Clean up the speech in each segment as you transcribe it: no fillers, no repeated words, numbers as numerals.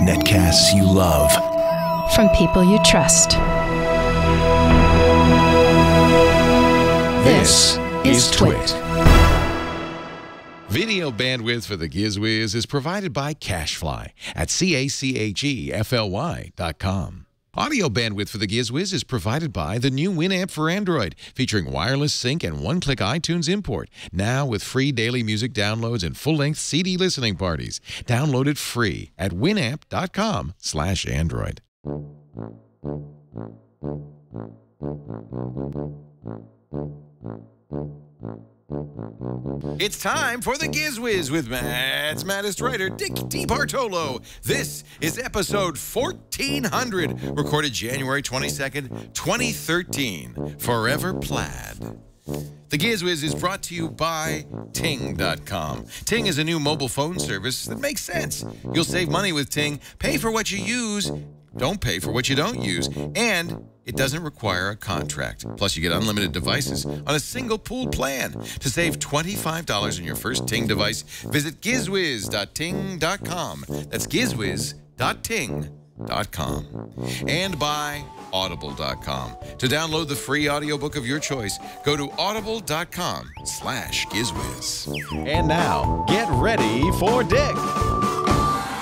Netcasts you love. From people you trust. This is Twit. Video bandwidth for the Giz Wiz is provided by CacheFly at CacheFly.com. Audio bandwidth for the Giz Wiz is provided by the new Winamp for Android, featuring wireless sync and one-click iTunes import, now with free daily music downloads and full-length CD listening parties. Download it free at winamp.com/Android. It's time for the Giz Wiz with Matt's maddest writer, DeBartolo. This is episode 1400, recorded January 22nd, 2013. Forever Plaid. The Giz Wiz is brought to you by Ting.com. Ting is a new mobile phone service that makes sense. You'll save money with Ting. Pay for what you use. Don't pay for what you don't use. And it doesn't require a contract. Plus, you get unlimited devices on a single pooled plan. To save $25 on your first Ting device, visit GizWiz.Ting.com. That's GizWiz.Ting.com. And by Audible.com. To download the free audiobook of your choice, go to audible.com/GizWiz. And now, get ready for Dick.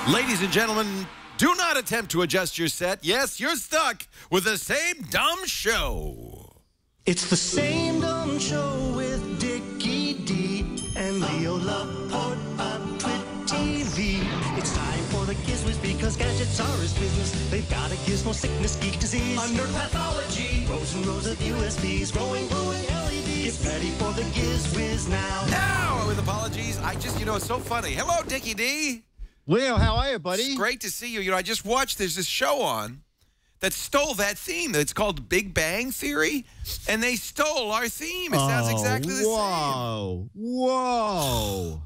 Ladies and gentlemen, do not attempt to adjust your set. Yes, you're stuck with the same dumb show. It's the same dumb show with Dickie D and Leo Laporte on Twit TV. It's time for the Giz Wiz because gadgets are his business. They've got a gizmo sickness, geek disease, under pathology, rows and rows of USBs, growing, glowing LEDs. Get ready for the Giz Wiz now. Now, with apologies, it's so funny. Hello, Dickie D. Leo, how are you, buddy? It's great to see you. I just watched, there's this show on that stole that theme. It's called Big Bang Theory, and they stole our theme. It sounds exactly the same. Whoa.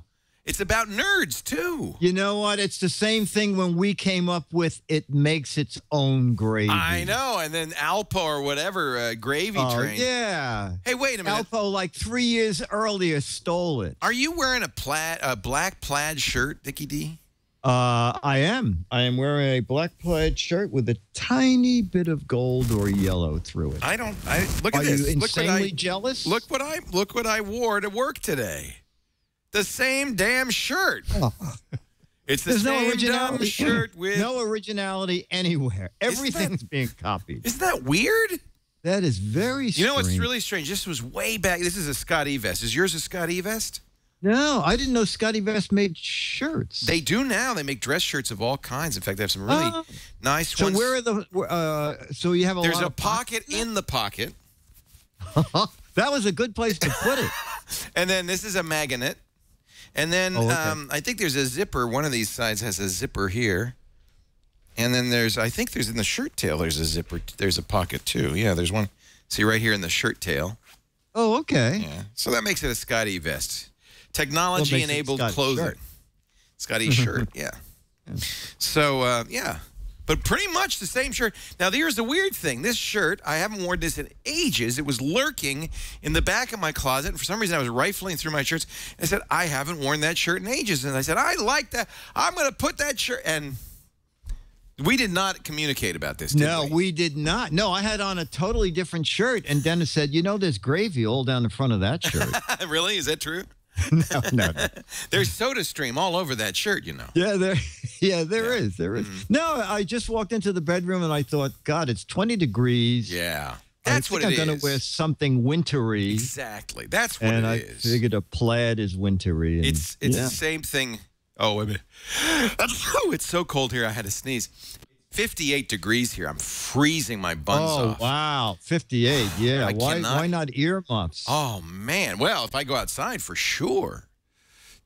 It's about nerds, too. You know what? It's the same thing when we came up with It Makes Its Own Gravy. I know, and then Alpo or whatever, Gravy Train. Yeah. Hey, wait a minute. Alpo, like 3 years earlier, stole it. Are you wearing a black plaid shirt, Dickie D? I am. I am wearing a black plaid shirt with a tiny bit of gold or yellow through it. Look at this. Are you insanely jealous? Look what I wore to work today. The same damn shirt. Oh. It's the same damn shirt with no originality anywhere. Everything's being copied. Isn't that weird? That is very strange. You know what's really strange? This was way back. This is a Scott E vest. Is yours a Scott E vest? No, I didn't know Scotty Vest made shirts. They do now. They make dress shirts of all kinds. In fact, they have some really nice ones. So where are the? So you have a. There's lot a pocket in the pocket. That was a good place to put it. And then this is a magnet. And then I think there's a zipper. One of these sides has a zipper here. And then I think there's in the shirt tail. There's a zipper. There's a pocket too. Yeah, there's one. See right here in the shirt tail. Oh, okay. Yeah. So that makes it a Scotty vest. Technology-enabled clothing. Scotty shirt, yeah. So, yeah. But pretty much the same shirt. Now, here's the weird thing. This shirt, I haven't worn this in ages. It was lurking in the back of my closet. And for some reason, I was rifling through my shirts. I said, I haven't worn that shirt in ages. And I said, I like that. I'm going to put that shirt. And we did not communicate about this, did we? No, we did not. No, I had on a totally different shirt. And Dennis said, there's gravy all down the front of that shirt. Really? Is that true? No. There's SodaStream all over that shirt, Yeah, there is. No, I just walked into the bedroom and I thought, God, it's 20 degrees. Yeah. That's what it is. I'm going to wear something wintry. Exactly. That's what it is. And I figured a plaid is wintry. And, it's the same thing. Oh, wait a minute. Oh, it's so cold here. I had to sneeze. 58 degrees here. I'm freezing my buns off. Oh, wow. 58. Yeah. Why not earmuffs? Oh, man. Well, if I go outside, for sure.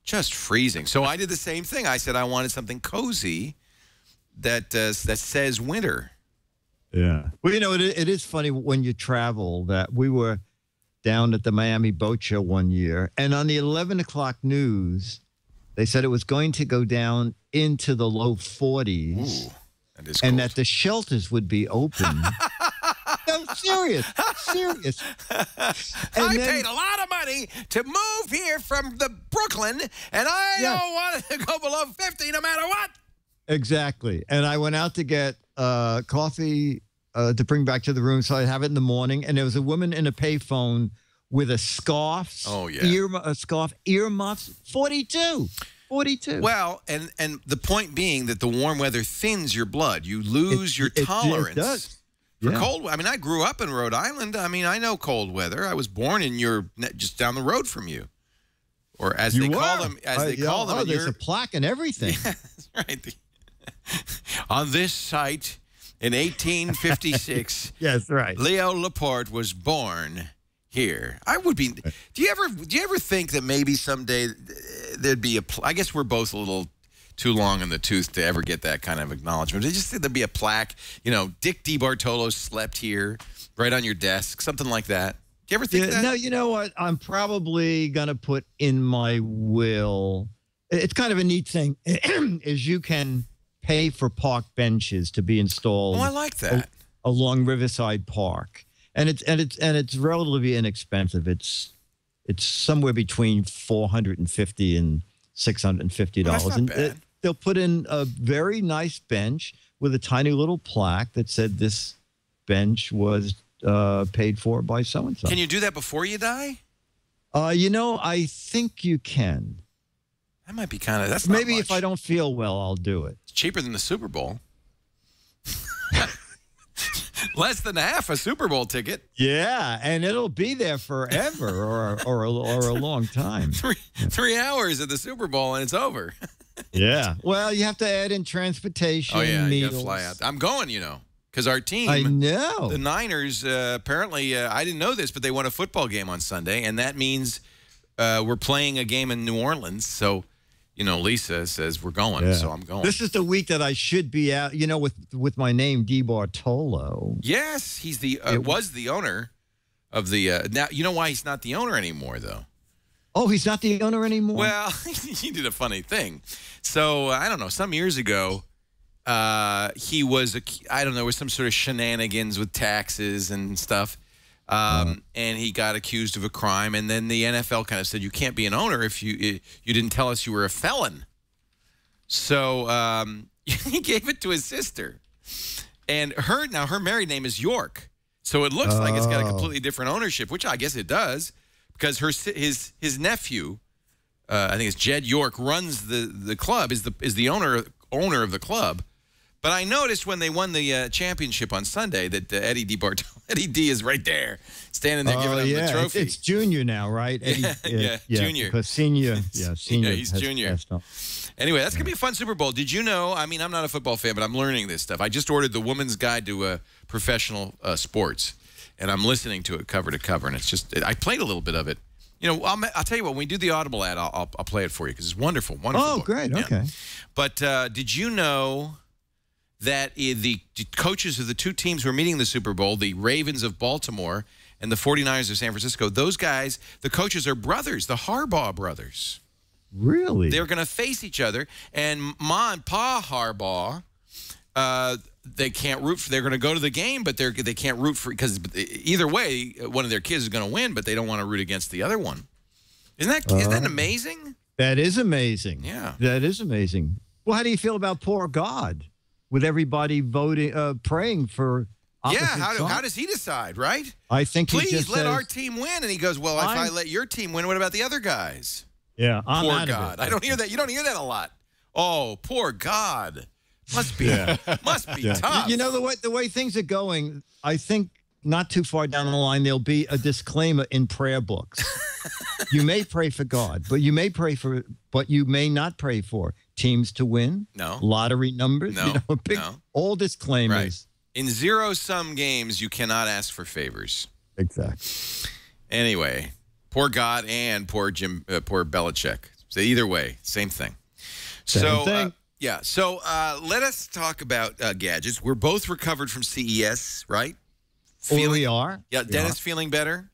Just freezing. So I did the same thing. I said I wanted something cozy that says winter. Yeah. Well, it is funny when you travel that we were down at the Miami Boat Show one year, and on the 11 o'clock news, they said it was going to go down into the low 40s. Ooh. And that the shelters would be open. No, serious. I paid a lot of money to move here from the Brooklyn, and I don't want it to go below 50 no matter what. Exactly. And I went out to get coffee to bring back to the room, so I'd have it in the morning. And there was a woman in a payphone with a scarf. Oh, yeah. Earmuffs. 42. 42. Well, and the point being that the warm weather thins your blood. You lose your tolerance. It does. For cold. I mean, I grew up in Rhode Island. I mean, I know cold weather. I was born in just down the road from you. Or as they call them. There's a plaque and everything. Yeah, that's right. On this site in 1856, yes, right. Leo Laporte was born here. I would be. Do you ever think that maybe someday there'd be I guess we're both a little too long in the tooth to ever get that kind of acknowledgement. I just think there'd be a plaque. You know, Dick DeBartolo slept here, right on your desk, something like that. Do you ever think that? No, you know what? I'm probably gonna put in my will. It's kind of a neat thing, is you can pay for park benches to be installed. Oh, I like that. Along Riverside Park, and it's relatively inexpensive. It's somewhere between $450 and $650. Well, that's not bad. They'll put in a very nice bench with a tiny little plaque that said this bench was paid for by so and so. Can you do that before you die? You know, I think you can. That might be kind of. That's maybe not if I don't feel well, I'll do it. It's cheaper than the Super Bowl. Less than half a Super Bowl ticket. Yeah, and it'll be there forever, or a long time. 3 hours at the Super Bowl and it's over. Yeah. Well, you have to add in transportation. Oh yeah, meals. you gotta fly out. I'm going, you know, because our team. I know. The Niners. Apparently, I didn't know this, but they won a football game on Sunday, and that means we're playing a game in New Orleans. So. You know, Lisa says we're going, so I'm going. This is the week that I should be out, you know, with my name, DeBartolo. Yes, he's was the owner of the, now, you know why he's not the owner anymore, though? Oh, he's not the owner anymore? Well, he did a funny thing. So, I don't know, some years ago, he was, I don't know, there was some sort of shenanigans with taxes and stuff. And he got accused of a crime, and then the NFL kind of said you can't be an owner if you didn't tell us you were a felon. So he gave it to his sister, and her married name is York, so it looks like it's got a completely different ownership, which I guess it does, because his nephew, I think it's Jed York, runs the club, is the owner of the club. But I noticed when they won the championship on Sunday that Eddie D is right there, standing there giving him the trophy. It's Junior now, right? Eddie, yeah, Junior. Because Senior, Senior. Yeah, he's Junior. Anyway, that's going to be a fun Super Bowl. Did you know, I mean, I'm not a football fan, but I'm learning this stuff. I just ordered the Woman's Guide to Professional Sports, and I'm listening to it cover to cover, and it's just, I played a little bit of it. You know, I'll tell you what, when we do the Audible ad, I'll play it for you, because it's wonderful, wonderful book. Great, yeah. okay. But did you know that the coaches of the two teams who are meeting in the Super Bowl, the Ravens of Baltimore and the 49ers of San Francisco, those guys, the coaches are brothers, the Harbaugh brothers. Really? They're going to face each other, and Ma and Pa Harbaugh, they can't root for. They're going to go to the game, but they can't root for, because either way, one of their kids is going to win, but they don't want to root against the other one. Isn't that amazing? That is amazing. Yeah, that is amazing. Well, how do you feel about poor God? With everybody voting, praying for opposite sides? How does he decide, right? I think please he just let says, our team win, and he goes, well, if I let your team win, what about the other guys? Yeah, I'm poor out God. of it. I don't hear that. You don't hear that a lot. Oh, poor God. Must be tough. You know, the way things are going, I think not too far down the line there'll be a disclaimer in prayer books. You may pray for God, but you may not pray for teams to win. No. Lottery numbers. No. All disclaimers. Right. In zero-sum games, you cannot ask for favors. Exactly. Anyway, poor God and poor Belichick. So either way, same thing. Same thing. Yeah. So let us talk about gadgets. We're both recovered from CES, right? We are. Yeah. Dennis feeling better?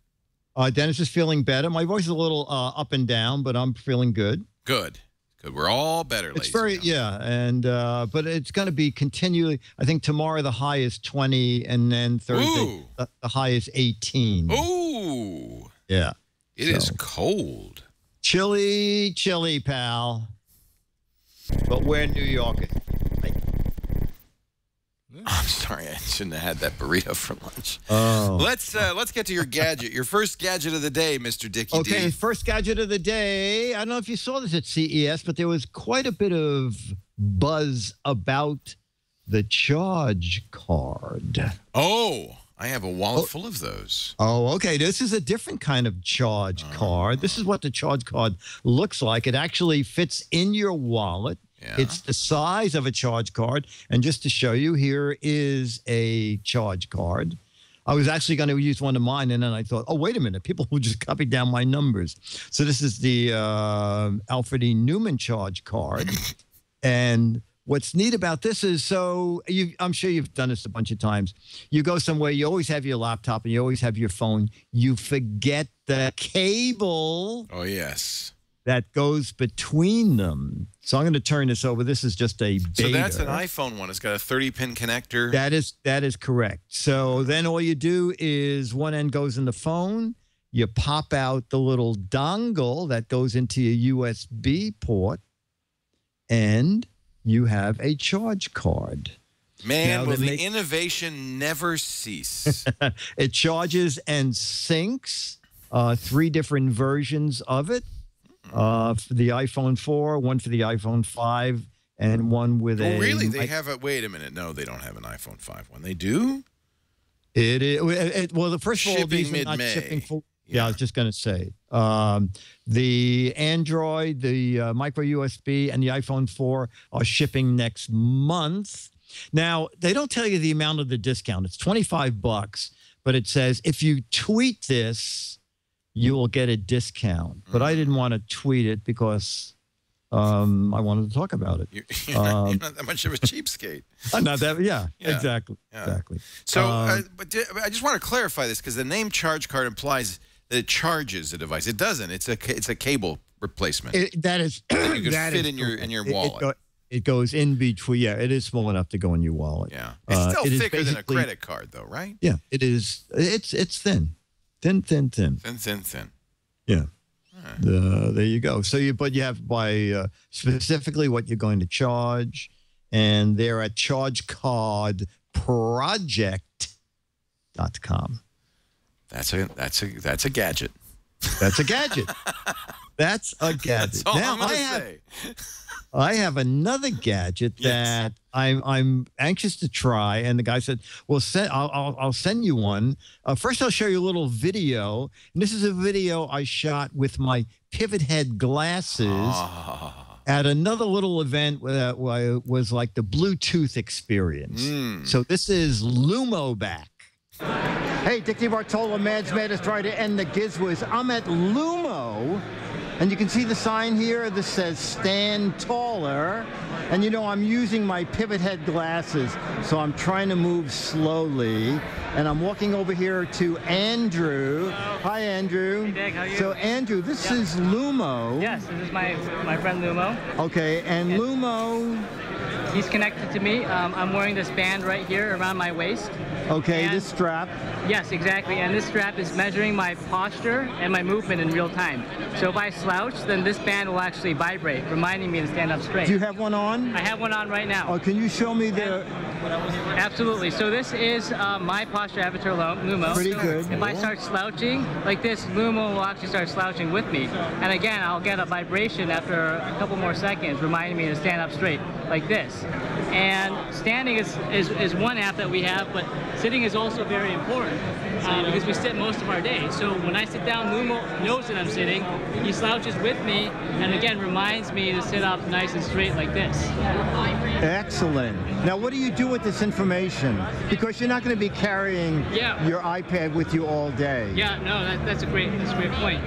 Dennis is feeling better. My voice is a little up and down, but I'm feeling good. Good. We're all better, ladies. It's and but it's going to be continually. I think tomorrow the high is 20, and then Thursday the high is 18. Ooh. Yeah. It is cold. Chilly, chilly, pal. But we're New Yorkers. I'm sorry, I shouldn't have had that burrito for lunch. Oh. Let's get to your gadget. Your first gadget of the day, Mr. Dickie D. Okay, first gadget of the day. I don't know if you saw this at CES, but there was quite a bit of buzz about the charge card. Oh, I have a wallet full of those. Oh, okay. This is a different kind of charge card. This is what the charge card looks like. It actually fits in your wallet. Yeah. It's the size of a charge card. And just to show you, here is a charge card. I was actually going to use one of mine, and then I thought, oh, wait a minute. People will just copy down my numbers. So this is the Alfred E. Newman charge card. And what's neat about this is, I'm sure you've done this a bunch of times. You go somewhere, you always have your laptop, and you always have your phone. You forget the cable. Oh, yes. That goes between them. So I'm going to turn this over. This is just a beta. So that's an iPhone one. It's got a 30-pin connector. That is correct. So then all you do is one end goes in the phone. You pop out the little dongle that goes into your USB port, and you have a charge card. Man, will the innovation never cease. It charges and syncs 3 different versions of it. For the iPhone 4, one for the iPhone 5, and one with a... Oh, really? They have a... Wait a minute. No, they don't have an iPhone 5 one. They do? It is... well, the first of all, Shipping these are not mid-May. shipping full... Yeah, I was just going to say. The Android, the micro USB, and the iPhone 4 are shipping next month. Now, they don't tell you the amount of the discount. It's $25, but it says if you tweet this, you will get a discount. But I didn't want to tweet it because I wanted to talk about it. You're not that much of a cheapskate. I'm not that, exactly. Yeah. Exactly. So, but I just want to clarify this because the name charge card implies that it charges the device. It doesn't. It's a cable replacement. That is you can fit in your wallet. It goes in between. Yeah, it is small enough to go in your wallet. Yeah, it's still thicker than a credit card, though, right? Yeah, it is. It's thin. Thin. Thin. Yeah. There you go. So you have by specifically what you're going to charge, and they're at chargecardproject.com. That's a gadget. That's a gadget. That's a gadget. That's all I'm going to say. I have another gadget that I'm anxious to try, and the guy said, "Well, I'll send you one. First, I'll show you a little video. And this is a video I shot with my pivot head glasses at another little event that was like the Bluetooth experience. So this is Lumo back." Hey, Dick DeBartolo, man's maddest writer, and the Giz Wiz. I'm at Lumo. And you can see the sign here that says stand taller. And you know, I'm using my pivot head glasses, so I'm trying to move slowly. And I'm walking over here to Andrew. Hi, Andrew. Hey, Dick, how are you? So, Andrew, this is Lumo. Yes, this is my friend Lumo. Okay, and Lumo... He's connected to me. I'm wearing this band right here around my waist. Okay, and this strap. Yes, exactly. And this strap is measuring my posture and my movement in real time. So if I slouch, then this band will actually vibrate, reminding me to stand up straight. Do you have one on? I have one on right now. Oh, can you show me the... Absolutely. So this is my posture avatar Lumo. Pretty good. If I start slouching like this, Lumo will actually start slouching with me. And again, I'll get a vibration after a couple more seconds, reminding me to stand up straight, like this. And standing is one app that we have, but sitting is also very important because we sit most of our day. So when I sit down, Lumo knows that I'm sitting. He slouches with me, and again reminds me to sit up nice and straight like this. Excellent. Now, what do you do with this information? Because you're not going to be carrying your iPad with you all day. Yeah, no, that's a great point.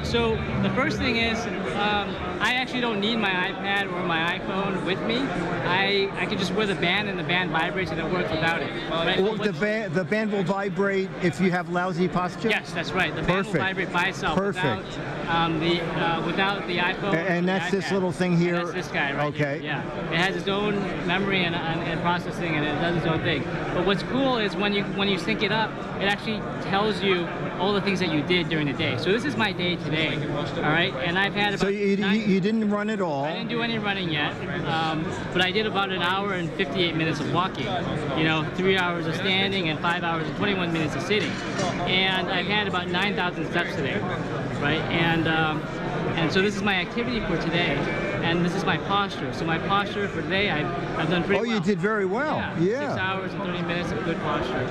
So the first thing is, I actually don't need my iPad or my iPhone with me. I can just wear the band, and the band vibrates, and it works without it. Right? Well, the band will vibrate if you have lousy posture? Yes, that's right. The band will vibrate by itself without the iPhone. And that's this iPad. little thing here. And that's this guy right Okay. here. Yeah, it has its own memory and processing, and it does its own thing. But what's cool is when you sync it up, it actually tells you all the things that you did during the day. So this is my day today, all right? And I've had about So you didn't run at all? I didn't do any running yet, but I did about an hour and 58 minutes of walking. 3 hours of standing and 5 hours and 21 minutes of sitting. And I've had about 9,000 steps today, right? And so this is my activity for today, and this is my posture. So my posture for today, I've done pretty well. Oh, you did very well. Yeah. 6 hours and 30 minutes of good posture.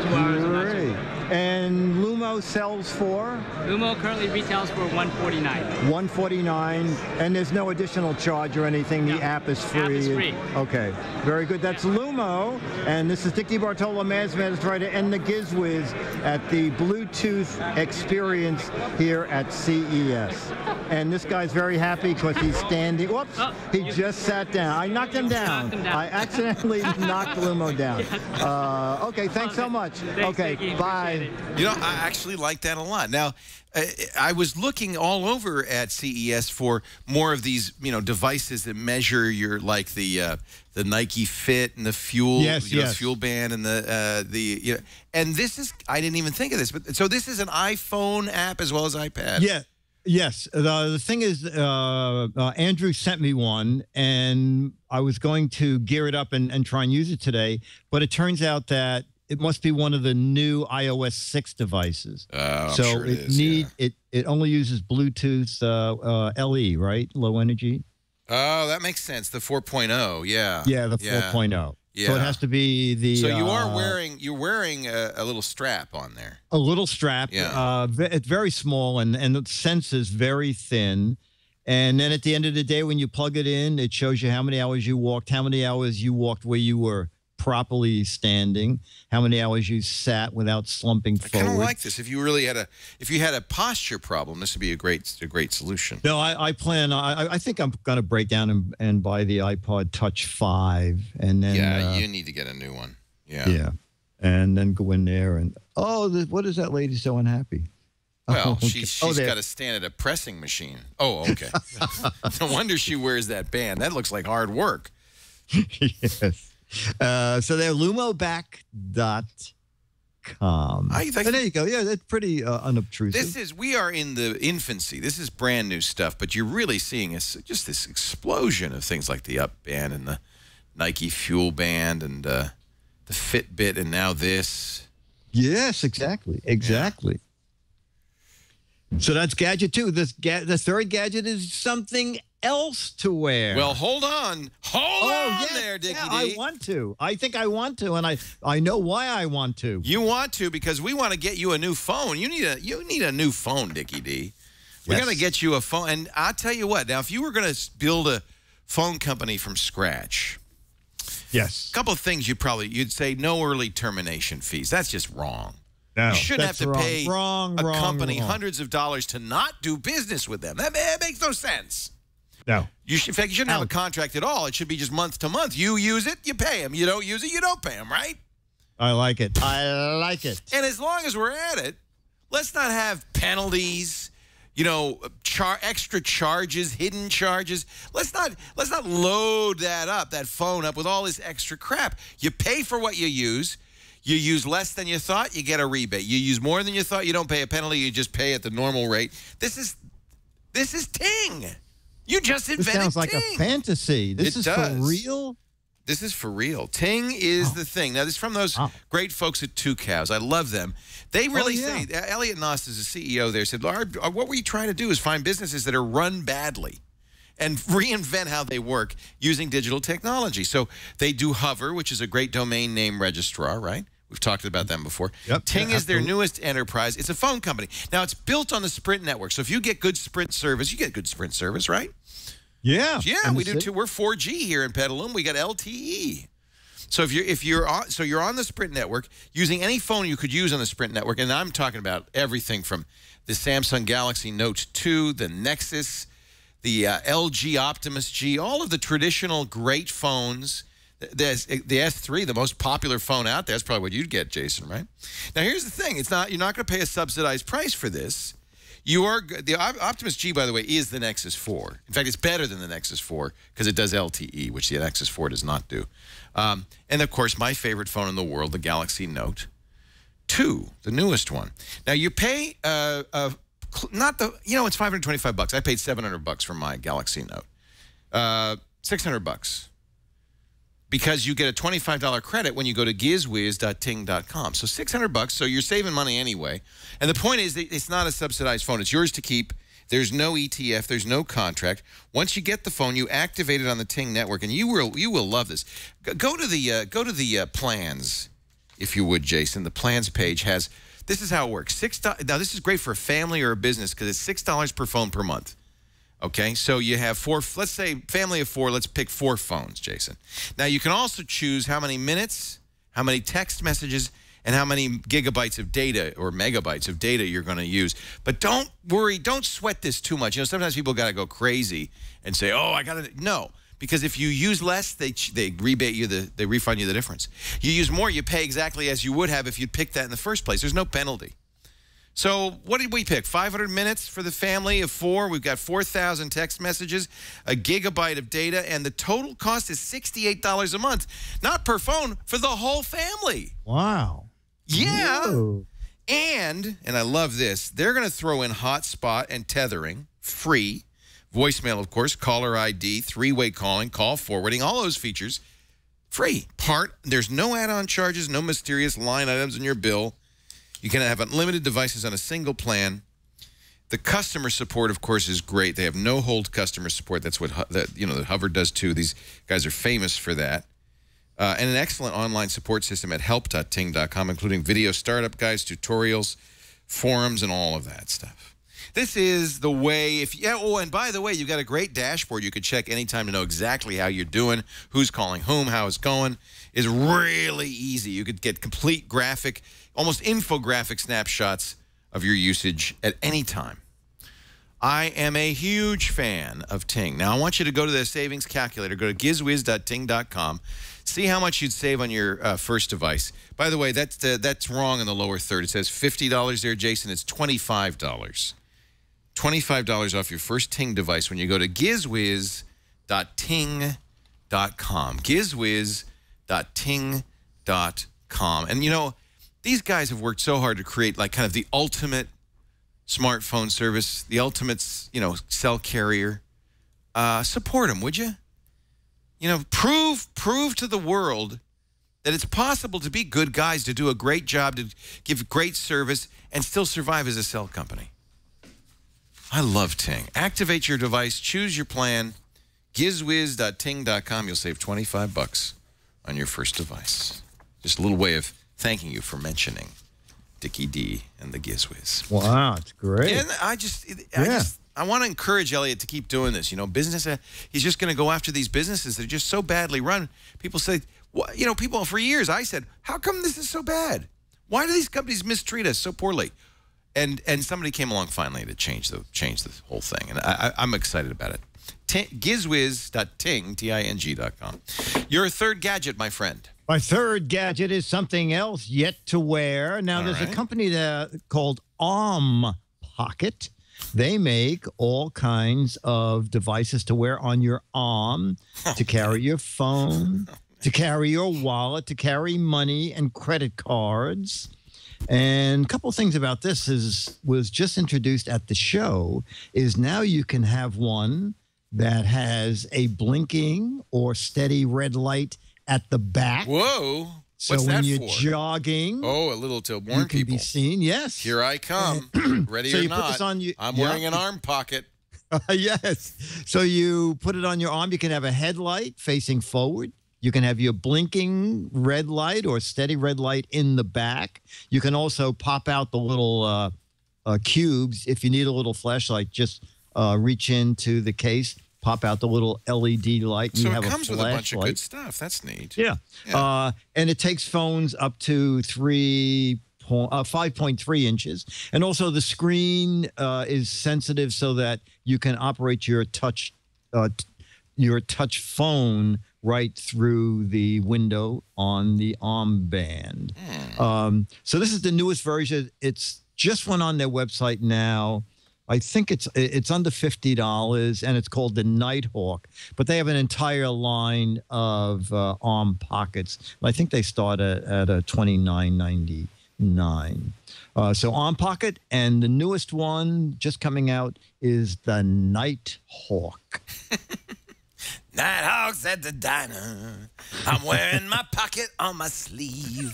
2 hours of not so Great. good. And Lumo sells for? Lumo currently retails for $149. $149, and there's no additional charge or anything. The app is free. App is free. Okay, very good. That's Lumo, and this is Dick DeBartolo, Man's Writer, and the Giz Wiz at the Bluetooth experience here at CES. And this guy's very happy because he's standing. Whoops! He just sat down. I knocked him down. I accidentally knocked Lumo down. Okay, thanks so much. Thanks, Okay, Dickie. bye. I actually like that a lot. Now, I was looking all over at CES for more of these, devices that measure your, like the Nike Fit and the fuel, fuel band and and this is, I didn't even think of this, but so this is an iPhone app as well as iPad. Yeah. Yes. The thing is, Andrew sent me one, and I was going to gear it up and try and use it today, but it turns out that it must be one of the new iOS 6 devices. I'm so sure it is, it only uses Bluetooth LE, right? Low energy. Oh, that makes sense. The 4.0, yeah. Yeah, the 4.0. Yeah. So it has to be the. So you're wearing a little strap on there. A little strap. Yeah. It's very small, and the sense is very thin. And then at the end of the day, when you plug it in, it shows you how many hours you walked, how many hours you walked where you were properly standing, how many hours you sat without slumping forward. I kind of like this. If you really had a posture problem, this would be a great solution. No, I plan. I think I'm going to break down and buy the iPod Touch 5, and then you need to get a new one. Yeah, and then go in there and what is that lady so unhappy? Well, she's got to stand at a pressing machine. Oh, okay. No wonder she wears that band. That looks like hard work. Yes. So they're lumoback.com. There you go. Yeah, that's pretty unobtrusive. We are in the infancy. This is brand new stuff, but you're really seeing just this explosion of things like the Up Band and the Nike Fuel Band and the Fitbit, and now this. Yes, exactly. Yeah. So that's Gadget 2. The third gadget is something else to wear. Well, hold on. Hold on there, Dickie D. I want to. I think I want to, and I know why I want to. You want to because we want to get you a new phone. You need a new phone, Dickie D. We're going to get you a phone. And I'll tell you what. Now, if you were going to build a phone company from scratch, yes, a couple of things you'd say no early termination fees. That's just wrong. No, you shouldn't have to pay a company hundreds of dollars to not do business with them. That makes no sense. No. In fact, you shouldn't have a contract at all. It should be just month to month. You use it, you pay them. You don't use it, you don't pay them, right? I like it. I like it. And as long as we're at it, let's not have penalties, extra charges, hidden charges. Let's not load that phone up with all this extra crap. You pay for what you use. You use less than you thought, you get a rebate. You use more than you thought, you don't pay a penalty, you just pay at the normal rate. This is Ting. You just invented Ting. This sounds like a fantasy. This is for real? This is for real. Ting is the thing. Now, this is from those great folks at Two Cows. I love them. They really say, Elliot Noss is the CEO there, said, what we try to do is find businesses that are run badly and reinvent how they work using digital technology. So they do Hover, which is a great domain name registrar, right? We've talked about them before. Yep, Ting is their newest enterprise. It's a phone company. Now, it's built on the Sprint network. So if you get good Sprint service, you get good Sprint service, right? Yeah. Yeah, we do too. We're 4G here in Petaluma. We got LTE. So you're on the Sprint network using any phone you could use on the Sprint network, and I'm talking about everything from the Samsung Galaxy Note 2, the Nexus, the LG Optimus G, all of the traditional great phones. There's the S3, the most popular phone out there. That's probably what you'd get, Jason, right? Now, here's the thing. You're not going to pay a subsidized price for this. The Optimus G, by the way, is the Nexus 4. In fact, it's better than the Nexus 4 because it does LTE, which the Nexus 4 does not do. And of course, my favorite phone in the world, the Galaxy Note 2, the newest one. Now you pay not the it's $525. I paid $700 for my Galaxy Note. $600 because you get a $25 credit when you go to GizWiz.Ting.com. So $600. So you're saving money anyway. And the point is, that it's not a subsidized phone. It's yours to keep. There's no ETF. There's no contract. Once you get the phone, you activate it on the Ting network, and you will love this. Go to the plans, if you would, Jason. The plans page has. This is how it works. $6. Now this is great for a family or a business because it's $6 per phone per month. Okay, so you have 4. Let's say family of 4. Let's pick 4 phones, Jason. Now you can also choose how many minutes, how many text messages, and how many gigabytes of data or megabytes of data you're going to use. But don't worry, don't sweat this too much. Sometimes people got to go crazy and say, "Oh, I got to." No, because if you use less, they rebate you they refund you the difference. You use more, you pay exactly as you would have if you'd picked that in the first place. There's no penalty. So what did we pick? 500 minutes for the family of 4. We've got 4,000 text messages, a gigabyte of data, and the total cost is $68 a month. Not per phone, for the whole family. Wow. Yeah. Whoa. And I love this, they're going to throw in hotspot and tethering, free. Voicemail, of course, caller ID, 3-way calling, call forwarding, all those features, free. There's no add-on charges, no mysterious line items in your bill. You can have unlimited devices on a single plan. The customer support, of course, is great. They have no-hold customer support. That's what the Hover does too. These guys are famous for that. And an excellent online support system at help.ting.com, including video startup guides, tutorials, forums, and all of that stuff. This is the way. And by the way, you've got a great dashboard you could check anytime to know exactly how you're doing, who's calling whom, how it's going. It's really easy. You could get complete graphic, almost infographic snapshots of your usage at any time. I am a huge fan of Ting. Now, I want you to go to the savings calculator. Go to GizWiz.Ting.com. See how much you'd save on your first device. By the way, that's wrong in the lower third. It says $50 there, Jason. It's $25. $25 off your first Ting device when you go to GizWiz.Ting.com. GizWiz.Ting.com. And, these guys have worked so hard to create like kind of the ultimate smartphone service, the ultimate, cell carrier. Support them, would you? Prove to the world that it's possible to be good guys, to do a great job, to give great service, and still survive as a cell company. I love Ting. Activate your device, choose your plan, GizWiz.Ting.com. You'll save $25 on your first device. Just a little way of thanking you for mentioning Dickie D and the Giz Wiz. Wow, it's great. And I want to encourage Elliot to keep doing this. Business. He's just going to go after these businesses that are just so badly run. People say, people for years. I said, how come this is so bad? Why do these companies mistreat us so poorly? And somebody came along finally to change the whole thing, and I'm excited about it. GizWiz.Ting, Ting.com. Your third gadget, my friend. My third gadget is something else yet to wear. Now, there's a company called Pocket. They make all kinds of devices to wear on your arm, to carry your phone, to carry your wallet, to carry money and credit cards. And a couple of things about this was just introduced at the show is now you can have one that has a blinking or steady red light at the back. Whoa. So What's when that you're for? jogging, a little to warn you can people. be seen. Yes. Here I come. Ready so or you not. Put this on I'm wearing an arm pocket. Yes. So you put it on your arm. You can have a headlight facing forward. You can have your blinking red light or steady red light in the back. You can also pop out the little cubes. If you need a little flashlight, just reach into the case, pop out the little LED light. And So you it have comes a with a bunch of flashlight. good stuff. That's neat. Yeah. And it takes phones up to 5.3 inches. And also the screen is sensitive so that you can operate your touch phone right through the window on the armband. So this is the newest version. It's just went on their website now. I think it's under $50, and it's called the Nighthawk. But they have an entire line of arm pockets. I think they start at a $29.99. So arm pocket, and the newest one just coming out is the Nighthawk. Nighthawks at the diner. I'm wearing my pocket on my sleeve.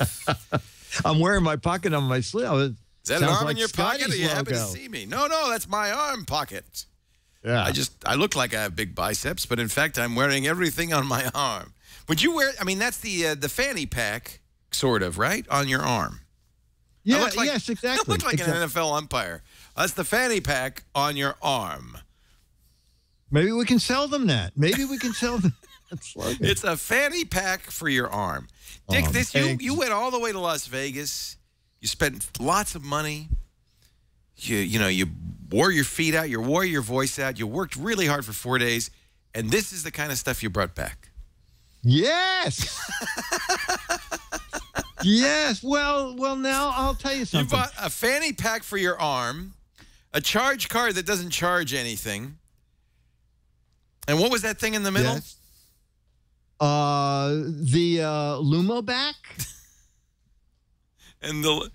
I'm wearing my pocket on my sleeve. Is that an arm in your pocket, or you happen to see me? No, that's my arm pocket. Yeah. I look like I have big biceps, but in fact, I'm wearing everything on my arm. Would you wear? I mean, that's the fanny pack, sort of, right, on your arm. Yeah. Yes, exactly. I look like an NFL umpire. That's the fanny pack on your arm. Maybe we can sell them that. Maybe we can sell them. It's a fanny pack for your arm. Dick, you went all the way to Las Vegas. You spent lots of money. You wore your feet out. You wore your voice out. You worked really hard for 4 days. And this is the kind of stuff you brought back. Yes. Yes. Well, now I'll tell you something. You bought a fanny pack for your arm, a charge card that doesn't charge anything. And what was that thing in the middle? Yes. The Lumo back. And no,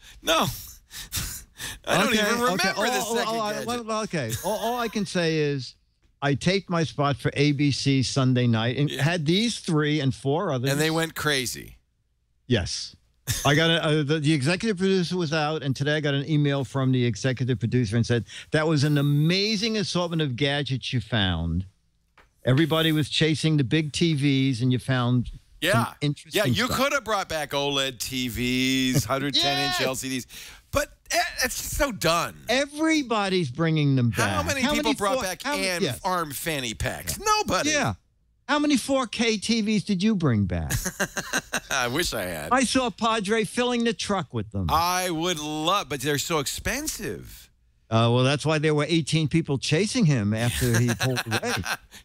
I don't even remember the second gadget. Okay. All I can say is I taped my spot for ABC Sunday night and had these 3 and 4 others. And they went crazy. Yes. I got the executive producer was out, and today I got an email from the executive producer and said, that was an amazing assortment of gadgets you found. Everybody was chasing the big TVs, and you found some interesting you stuff. could have brought back OLED TVs, 110-inch LCDs, but it's so done. Everybody's bringing them back. How many people brought back arm fanny packs? Nobody. Yeah. How many 4K TVs did you bring back? I wish I had. I saw Padre filling the truck with them. I would love, but they're so expensive. Well, that's why there were 18 people chasing him after he pulled away.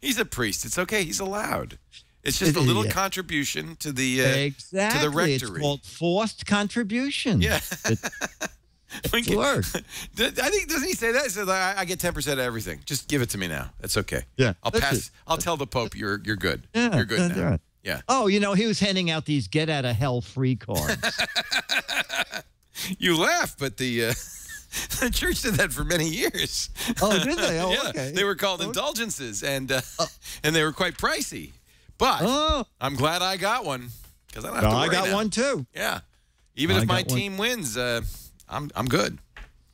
He's a priest. It's okay. He's allowed. It's just a little contribution to the exactly. to the rectory. It's called forced contribution. Yeah. It's work. I think, doesn't he say that? He says, I get 10% of everything. Just give it to me now. That's okay. Yeah. I'll pass. I'll tell the Pope you're good. Yeah, you're good now. Right. Yeah. Oh, he was handing out these get out of hell free cards. You laugh, but the church did that for many years. Oh, did they? Oh, yeah. okay. They were called indulgences, and they were quite pricey. But I'm glad I got one because I don't have to worry I got now. one too. Yeah. Even if my team wins, I'm good.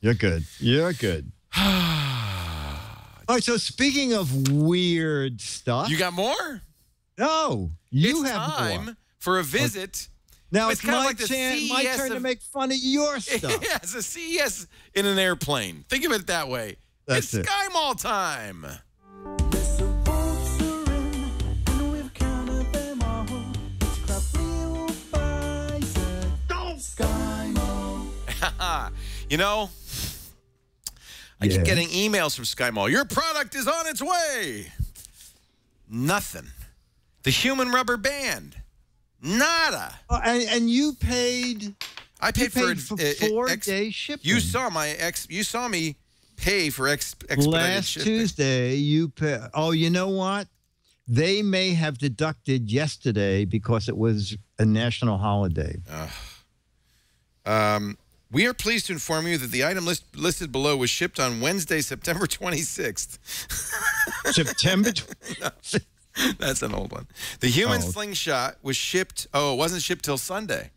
You're good. You're good. All right. So speaking of weird stuff, You got more? no, you It's have time more. for a visit. Now It's it's kinda my, like the my CES turn to of- make fun of your stuff. Yeah, it's a CES in an airplane. Think of it that way. That's it's it. Skymall time. You know, I keep getting emails from Skymall. Your product is on its way. Nothing. The human rubber band. Nada. And you paid. I paid for 4-day shipping. You saw me pay for expedited Last shipping. Tuesday, you pay. Oh, you know what? They may have deducted yesterday because it was a national holiday. We are pleased to inform you that the item listed below was shipped on Wednesday, September 26th. September. That's an old one. The human slingshot was shipped. Oh, it wasn't shipped till Sunday.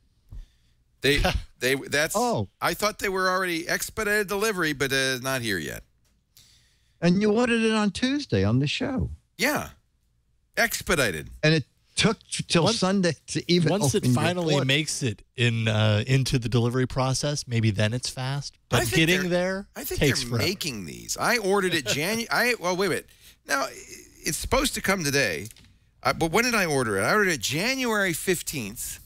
That's. Oh. I thought they were already expedited delivery, but not here yet. And you ordered it on Tuesday on the show. Yeah, expedited. And it took till Sunday to even. Once it open your finally order. makes it into the delivery process, maybe then it's fast. But getting there I think takes they're forever. making these. I ordered it January. Well, wait a minute. Now it's supposed to come today, but when did I order it? I ordered it January 15th.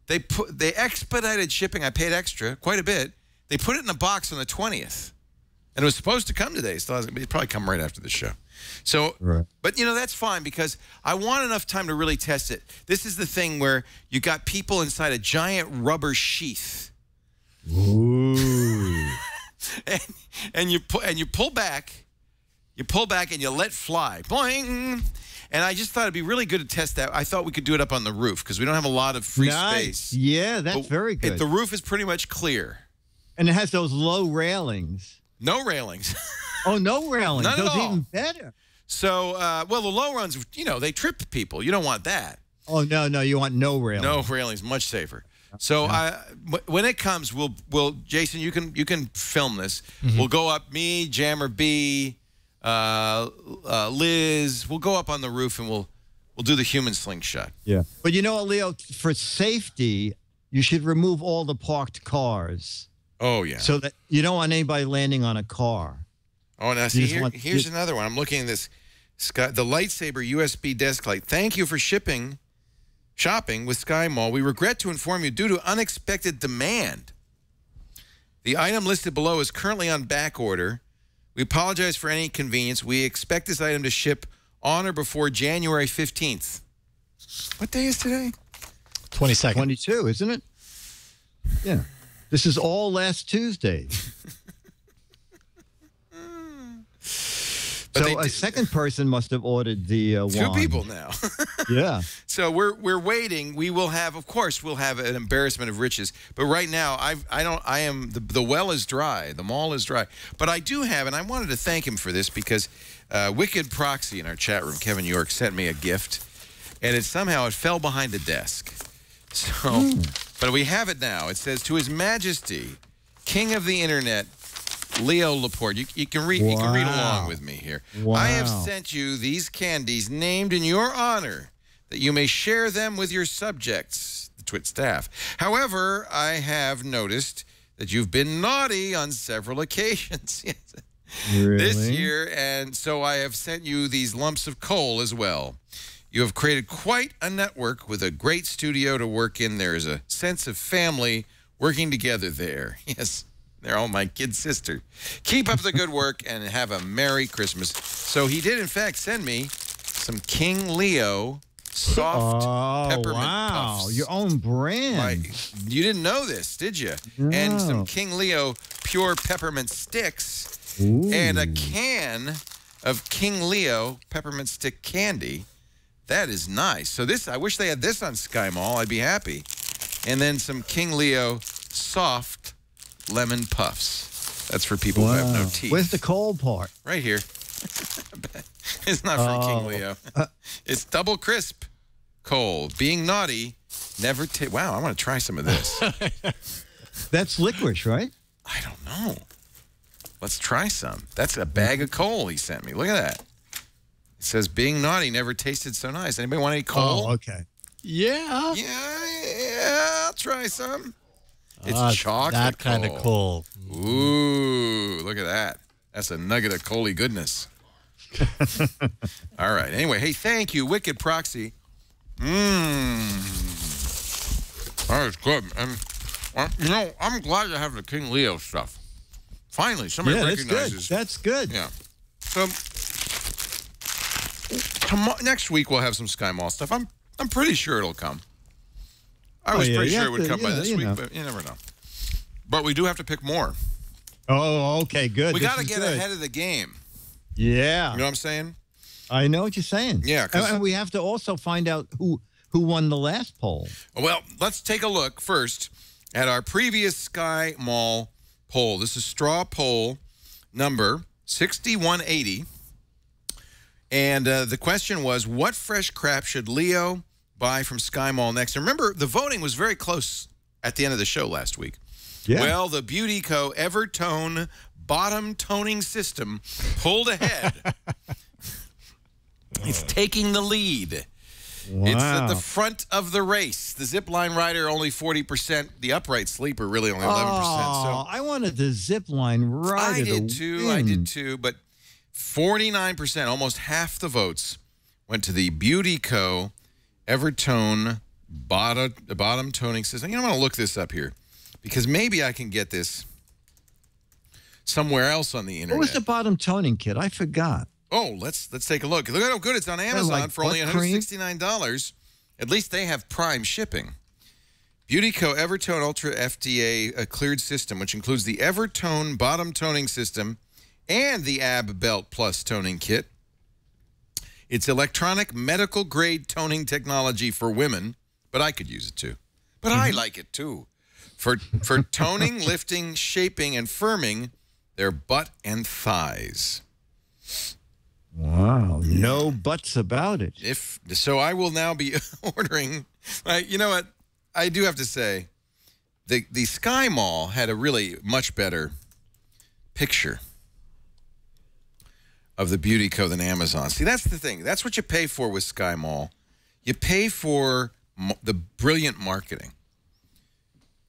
They expedited shipping. I paid extra quite a bit. They put it in a box on the 20th, and it was supposed to come today. So it'd probably come right after the show. So, but that's fine because I want enough time to really test it. This is the thing where you got people inside a giant rubber sheath. Ooh. and you pull back. You pull back and you let fly. Boing. And I just thought it'd be really good to test that. I thought we could do it up on the roof because we don't have a lot of free space. Yeah, that's very good. The roof is pretty much clear. And it has those low railings. No railings. Oh, no railings. None at Those all. even better. So, well, the low runs, they trip people. You don't want that. Oh, no, you want no railings. No railings, much safer. So when it comes, we'll Jason, you can film this. We'll go up, me, Jammer B, Liz. We'll go up on the roof and we'll do the human slingshot. Yeah. But you know what, Leo? For safety, you should remove all the parked cars. Oh yeah. So that you don't want anybody landing on a car. Oh, now see, here's another one. I'm looking at this, the Lightsaber USB desk light. Thank you for shopping with Skymall. We regret to inform you, due to unexpected demand, the item listed below is currently on back order. We apologize for any inconvenience. We expect this item to ship on or before January 15th. What day is today? 22nd. 22, isn't it? Yeah. This is all last Tuesday. So a second person must have ordered the wand. Two people now. Yeah. So we're waiting. We will have, of course, we'll have an embarrassment of riches. But right now, the well is dry. The mall is dry. But I do have, and I wanted to thank him for this because Wicked Proxy in our chat room, Kevin York, sent me a gift, and it fell behind the desk. So, but we have it now. It says, "To His Majesty, King of the Internet, Leo Laporte." You can read. You can read along with me here. Wow. I have sent you these candies named in your honor, that you may share them with your subjects, the Twit staff. However, I have noticed that you've been naughty on several occasions this year, and so I have sent you these lumps of coal as well. You have created quite a network with a great studio to work in. There is a sense of family working together there. Yes. They're all my kid sister. Keep up the good work and have a Merry Christmas. So he did, in fact, send me some King Leo soft peppermint puffs. Your own brand. You didn't know this, did you? No. And some King Leo pure peppermint sticks. And a can of King Leo peppermint stick candy. That is nice. So this, I wish they had this on Skymall. I'd be happy. And then some King Leo soft lemon puffs. That's for people who have no teeth. Where's the cold part? Right here. It's not from King Leo. It's double crisp coal. Being naughty, never take. Wow, I want to try some of this. That's licorice, right? I don't know. Let's try some. That's a bag of coal he sent me. Look at that. It says, "Being naughty never tasted so nice." Anybody want any coal? Oh, okay. Yeah. Yeah, I'll try some. It's chocolate that kind of coal. Ooh, look at that. That's a nugget of coaly goodness. All right. Anyway, hey, thank you, Wicked Proxy. That was good. And, I'm glad to have the King Leo stuff. Finally, somebody recognizes. That's good. Yeah. So, next week we'll have some Skymall stuff. I'm pretty sure it'll come. I was pretty sure it would come by this week, but you never know. But we do have to pick more. Oh, okay, good. We got to get ahead of the game. Yeah. You know what I'm saying? I know what you're saying. Yeah. And we have to also find out who won the last poll. Well, let's take a look first at our previous Skymall poll. This is straw poll number 6180. And the question was, what fresh crap should Leo buy from Skymall next? And remember, the voting was very close at the end of the show last week. Yeah. Well, the Beauty Co. Evertone bottom toning system pulled ahead. It's taking the lead. Wow. It's at the front of the race. The Zipline Rider only 40%. The Upright Sleeper really only 11%. Oh, I wanted the Zipline Rider. I did too. But 49%, almost half the votes, went to the Beauty Co. Evertone bottom toning system. You know, I'm going to look this up here because maybe I can get this somewhere else on the internet. What was the bottom toning kit? I forgot. Oh, let's take a look. Look at how good it's on Amazon for only $169. At least they have Prime shipping. Beautyco Evertone Ultra FDA cleared system, which includes the Evertone bottom toning system and the Ab Belt Plus toning kit. It's electronic medical grade toning technology for women, but I could use it too. But I like it too. For toning, lifting, shaping, and firming their butt and thighs. Wow, no buts about it. So I will now be ordering. You know what? I do have to say, the Skymall had a really much better picture of the Beautyco than Amazon. See, that's the thing. That's what you pay for with Skymall. You pay for the brilliant marketing.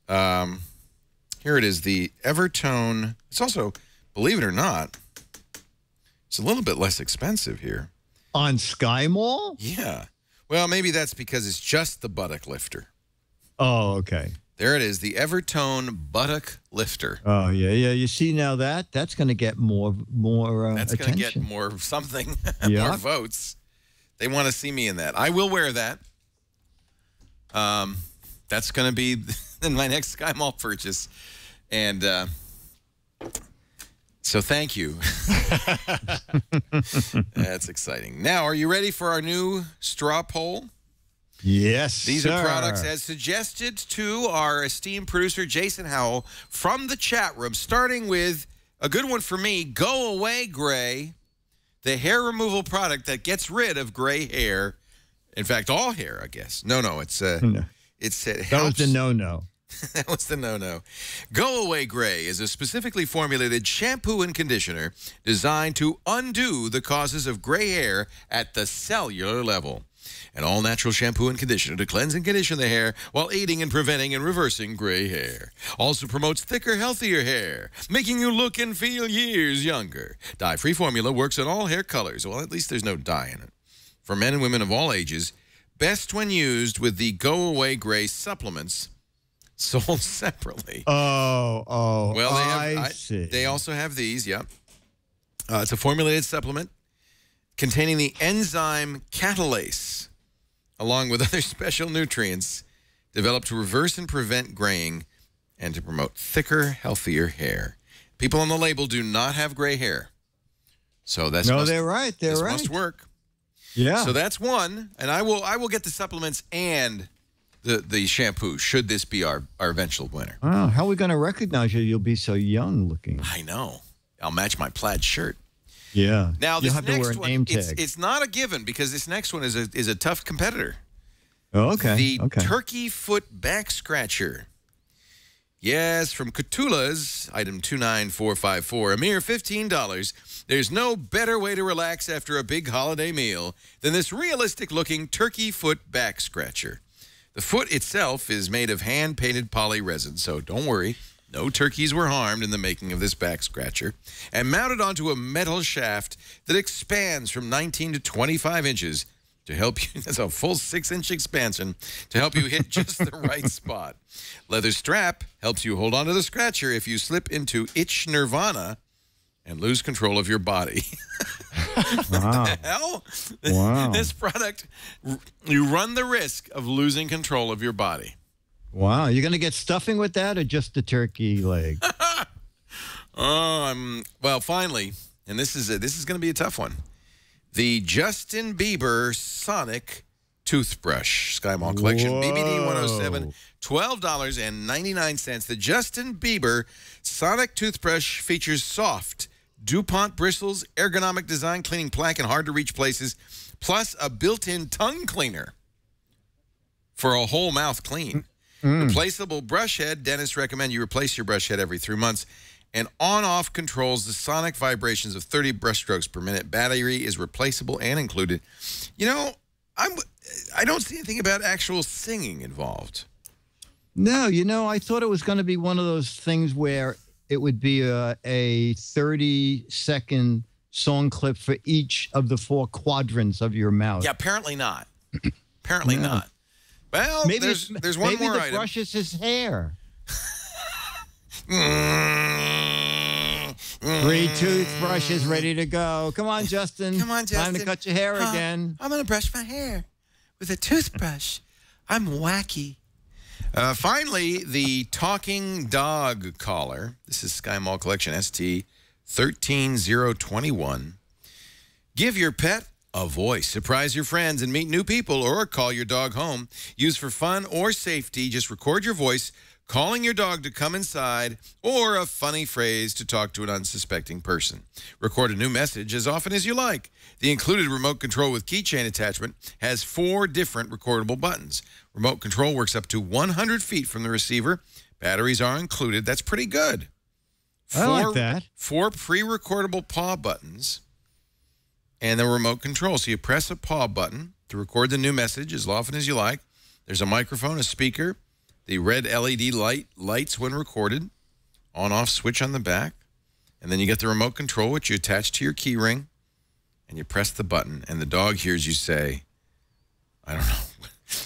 Here it is, the Evertone. It's also, believe it or not, it's a little bit less expensive here. On Skymall? Yeah. Well, maybe that's because it's just the buttock lifter. Oh, okay. There it is, the Evertone buttock lifter. Oh, yeah. You see now that's going to get more that's attention. Going to get more something, more votes. They want to see me in that. I will wear that. That's going to be in my next Skymall purchase. And so thank you. That's exciting. Now, are you ready for our new straw poll? Yes, These are products as suggested to our esteemed producer, Jason Howell, from the chat room, starting with a good one for me, Go Away Gray, the hair removal product that gets rid of gray hair. In fact, all hair, I guess. No, it's it helps. That was the no-no. That was the no-no. Go Away Gray is a specifically formulated shampoo and conditioner designed to undo the causes of gray hair at the cellular level. An all-natural shampoo and conditioner to cleanse and condition the hair while aiding in preventing and reversing gray hair. Also promotes thicker, healthier hair, making you look and feel years younger. Dye-free formula works on all hair colors. Well, at least there's no dye in it. For men and women of all ages, best when used with the Go Away Gray supplements sold separately. Oh, well, I see. They also have these, yep. It's a formulated supplement containing the enzyme catalase, along with other special nutrients developed to reverse and prevent graying and to promote thicker, healthier hair. People on the label do not have gray hair. So that's they're right. This must work. Yeah. So that's one, and I will get the supplements and the shampoo, should this be our eventual winner. Oh, how are we going to recognize you? You'll be so young looking. I know. I'll match my plaid shirt. Yeah. Now, this have to next wear a one, name tag. it's not a given because this next one is a tough competitor. Oh, okay. The turkey foot back scratcher. Yes, from Cthulhu's, item 29454, a mere $15. There's no better way to relax after a big holiday meal than this realistic-looking turkey foot back scratcher. The foot itself is made of hand-painted poly resin, so don't worry. No turkeys were harmed in the making of this back scratcher, and mounted onto a metal shaft that expands from 19 to 25 inches to help you. That's a full 6-inch expansion to help you hit just the right spot. Leather strap helps you hold onto the scratcher if you slip into itch nirvana and lose control of your body. Wow. What the hell? Wow. This product, you run the risk of losing control of your body. Wow, you're going to get stuffing with that or just the turkey leg? Well, finally, and this is going to be a tough one. The Justin Bieber Sonic Toothbrush Skymall Collection, BBD 107, $12.99. The Justin Bieber Sonic Toothbrush features soft DuPont bristles, ergonomic design, cleaning plaque in hard-to-reach places, plus a built-in tongue cleaner for a whole mouth clean. Replaceable brush head. Dentists recommend you replace your brush head every 3 months. And on-off controls the sonic vibrations of 30 brush strokes per minute. Battery is replaceable and included. You know, I don't see anything about actual singing involved. No, you know, I thought it was going to be one of those things where it would be a 30-second song clip for each of the 4 quadrants of your mouth. Yeah, apparently not. Apparently not. Well, maybe there's one more item. Maybe the brush is his hair. 3 toothbrushes ready to go. Come on, Justin. Come on, Justin. Time to cut your hair again. I'm going to brush my hair with a toothbrush. I'm wacky. Finally, the talking dog collar. This is Skymall Collection ST 13021. Give your pet a voice. Surprise your friends and meet new people, or call your dog home. Use for fun or safety. Just record your voice calling your dog to come inside, or a funny phrase to talk to an unsuspecting person. Record a new message as often as you like. The included remote control with keychain attachment has 4 different recordable buttons. Remote control works up to 100 feet from the receiver. Batteries are included. That's pretty good. I like that. 4 pre-recordable paw buttons and the remote control. So you press a paw button to record the new message as often as you like. There's a microphone, a speaker, the red LED lights when recorded, on-off switch on the back, and then you get the remote control, which you attach to your key ring, and you press the button, and the dog hears you say, I don't know.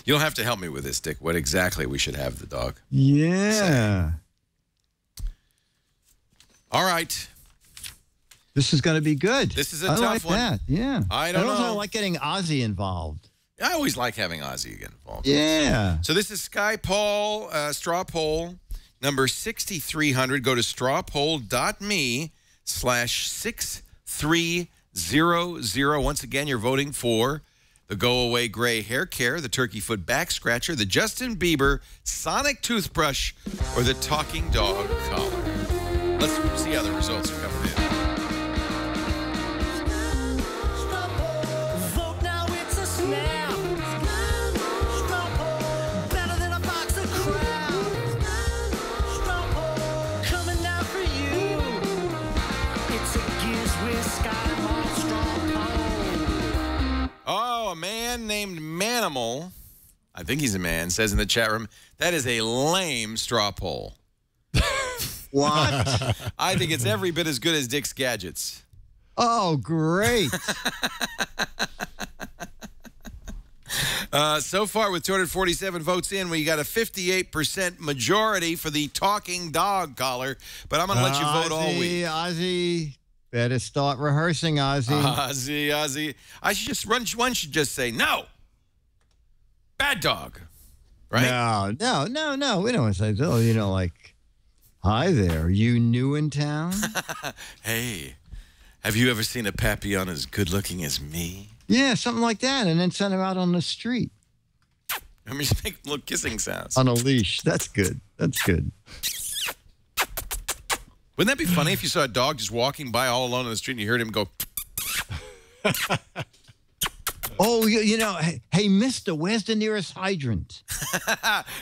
You don't have to help me with this, Dick. What exactly we should have the dog Yeah. say. All right. This is going to be good. This is a I tough like one. That. Yeah. I don't also know. like getting Ozzy involved. I always like having Ozzy involved. Yeah. So this is straw poll number 6300. Go to strawpoll.me/6300. Once again, you're voting for the Go Away Gray Hair Care, the Turkey Foot Back Scratcher, the Justin Bieber Sonic Toothbrush, or the Talking Dog Collar. Let's see how the results are coming in. Vote now, it's a snap. Straw poll, better than a box of crap. Straw poll, coming down for you. It's a Giz Wiz Skymall straw poll. Oh, a man named Manimal, I think he's a man, says in the chat room, that is a lame straw poll. What? I think it's every bit as good as Dick's Gadgets. Oh, great. So far, with 247 votes in, we got a 58% majority for the talking dog collar, but I'm going to let you vote all week. Ozzy, better start rehearsing, Ozzy. Ozzy. One should just say, no. Bad dog. Right? No. We don't want to say, oh, like, hi there, you new in town? Hey, have you ever seen a Papillon as good looking as me? Yeah, something like that, and then send him out on the street. Let me just make little kissing sounds. On a leash. That's good. That's good. Wouldn't that be funny if you saw a dog just walking by all alone on the street and you heard him go... Oh, hey, mister, where's the nearest hydrant?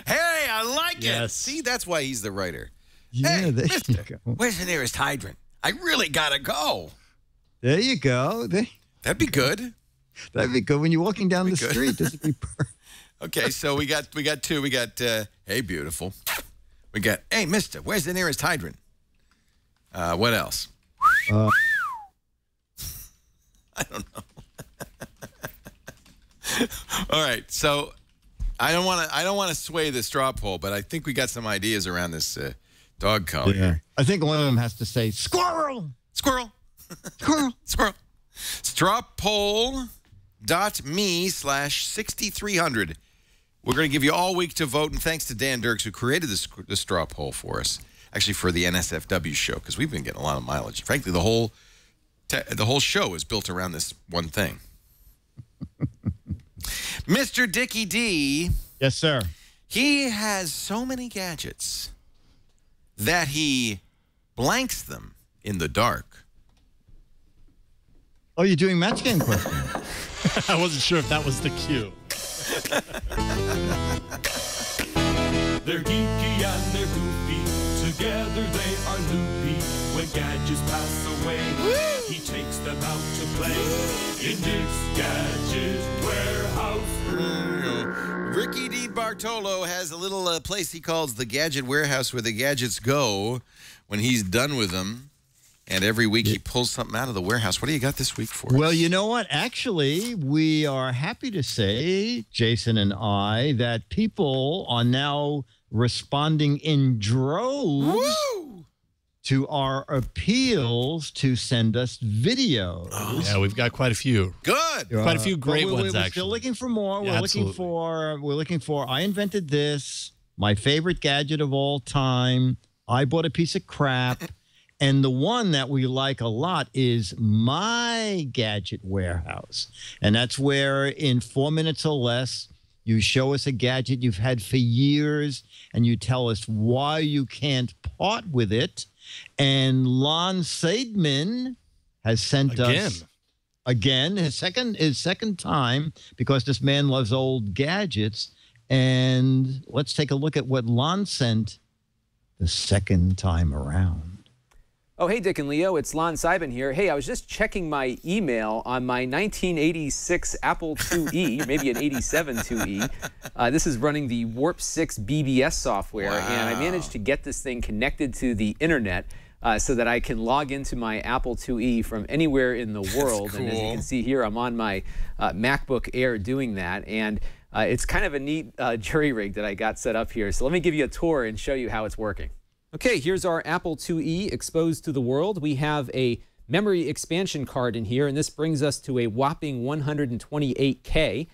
Hey, I like it. Yes. See, that's why he's the writer. Yeah, Hey, there mister, you go. where's the nearest hydrant? I really gotta go. There you go. That'd be good. That'd be good when you're walking down the Good. street. This would be perfect. Okay, so we got 2. We got hey, beautiful. We got hey, mister, where's the nearest hydrant? What else? Uh, I don't know. All right, so I don't want to sway the straw poll, but I think we got some ideas around this dog collar. yeah. I think one of them has to say, squirrel! Squirrel. Squirrel! Squirrel. Strawpoll.me/6300. We're going to give you all week to vote, and thanks to Dan Dirks, who created the straw poll for us, actually for the NSFW show, because we've been getting a lot of mileage. Frankly, the whole show is built around this one thing. Mr. Dickie D. Yes, sir. He has so many gadgets that he blanks them in the dark. Oh, you're doing match game question. I wasn't sure if that was the cue. They're geeky and they're goofy. Together they are loopy. When gadgets pass away, he takes them out to play in Dick's Gadget Warehouse. Ricky DeBartolo has a little place he calls the Gadget Warehouse where the gadgets go when he's done with them. And every week he pulls something out of the warehouse. What do you got this week for us? Well, you know what? Actually, we are happy to say, Jason and I, that people are now responding in droves Woo! to our appeals to send us videos. Yeah, we've got quite a few. Good. Quite a few great but ones, we're actually. still looking for more. Yeah, We're looking for I invented this. my favorite gadget of all time. I bought a piece of crap. And the one that we like a lot is My Gadget Warehouse. And that's where in 4 minutes or less, you show us a gadget you've had for years and you tell us why you can't part with it. And Lon Seidman has sent us again his second time, because this man loves old gadgets. And let's take a look at what Lon sent the second time around. Oh, hey, Dick and Leo, it's Lon Seidman here. Hey, I was just checking my email on my 1986 Apple IIe, maybe an 87 IIe. This is running the Warp 6 BBS software, and I managed to get this thing connected to the internet so that I can log into my Apple IIe from anywhere in the world. Cool. And as you can see here, I'm on my MacBook Air doing that, and it's kind of a neat jury rig that I got set up here. So let me give you a tour and show you how it's working. Okay, here's our Apple IIe exposed to the world. We have a memory expansion card in here, and this brings us to a whopping 128K.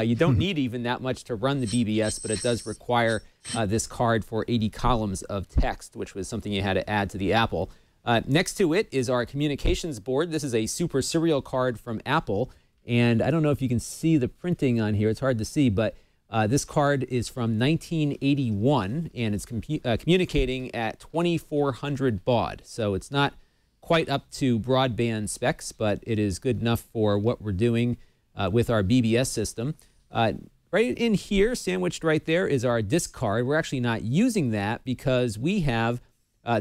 You don't need even that much to run the BBS, but it does require this card for 80 columns of text, which was something you had to add to the Apple. Next to it is our communications board. This is a Super Serial card from Apple, and I don't know if you can see the printing on here. It's hard to see, but this card is from 1981, and it's communicating at 2400 baud. So it's not quite up to broadband specs, but it is good enough for what we're doing with our BBS system. Right in here, sandwiched right there, is our disk card. We're actually not using that because we have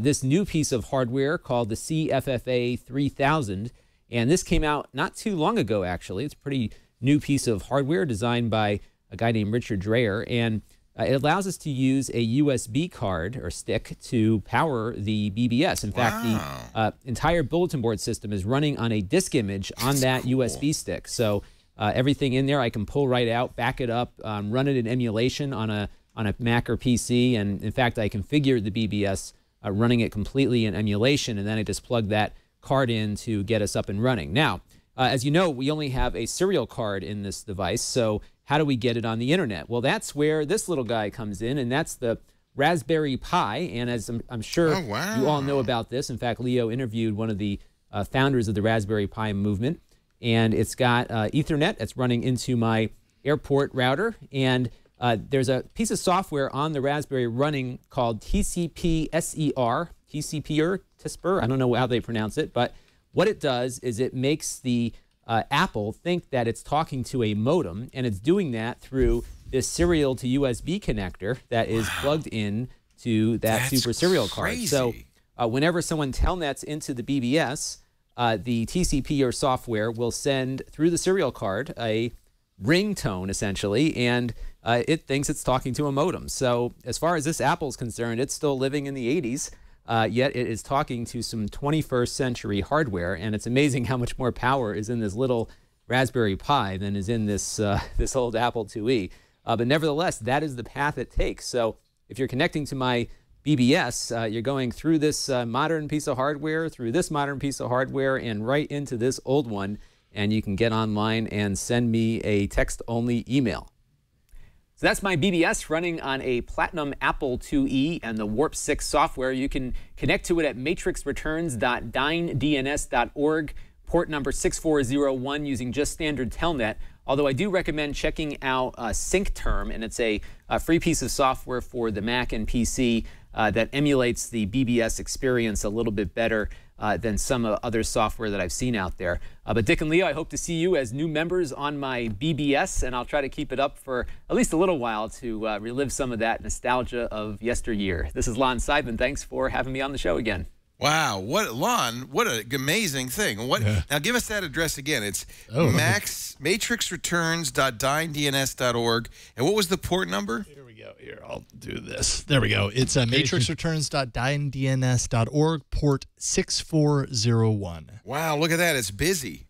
this new piece of hardware called the CFFA 3000, and this came out not too long ago, actually. It's a pretty new piece of hardware designed by a guy named Richard Dreyer, and it allows us to use a USB card or stick to power the BBS. In fact, the entire bulletin board system is running on a disk image on that USB stick. So everything in there I can pull right out, back it up, run it in emulation on a Mac or PC, and in fact I configured the BBS running it completely in emulation, and then I just plug that card in to get us up and running. Now, as you know, we only have a serial card in this device, so how do we get it on the internet? Well, that's where this little guy comes in, and that's the Raspberry Pi. And as I'm sure you all know about this, in fact, Leo interviewed one of the founders of the Raspberry Pi movement, and it's got Ethernet. It's running into my airport router, and there's a piece of software on the Raspberry running called TCP-SER, TCP-SER, I don't know how they pronounce it, but what it does is it makes the Apple think that it's talking to a modem, and it's doing that through this serial to USB connector that is plugged in to that Super Serial card. So whenever someone telnets into the BBS, the TCP or software will send through the serial card a ringtone, essentially, and it thinks it's talking to a modem. So as far as this Apple's concerned, it's still living in the 80s. Yet it is talking to some 21st century hardware, and it's amazing how much more power is in this little Raspberry Pi than is in this this old Apple IIe. But nevertheless, that is the path it takes. So if you're connecting to my BBS, you're going through this modern piece of hardware, through this modern piece of hardware, and right into this old one, and you can get online and send me a text-only email. So that's my BBS running on a Platinum Apple IIe and the Warp 6 software. You can connect to it at matrixreturns.dyn.dns.org, port number 6401, using just standard Telnet. Although I do recommend checking out SyncTerm, and it's a free piece of software for the Mac and PC that emulates the BBS experience a little bit better than some other software that I've seen out there. But Dick and Leo, I hope to see you as new members on my BBS, and I'll try to keep it up for at least a little while to relive some of that nostalgia of yesteryear. This is Lon Seidman. Thanks for having me on the show again. Wow, Lon, what an amazing thing. Now give us that address again. It's matrixreturns.dyn.dns.org. And what was the port number? Here we go. Here, I'll do this. There we go. It's matrixreturns.dyn.dns.org, port 6401. Wow, look at that. It's busy.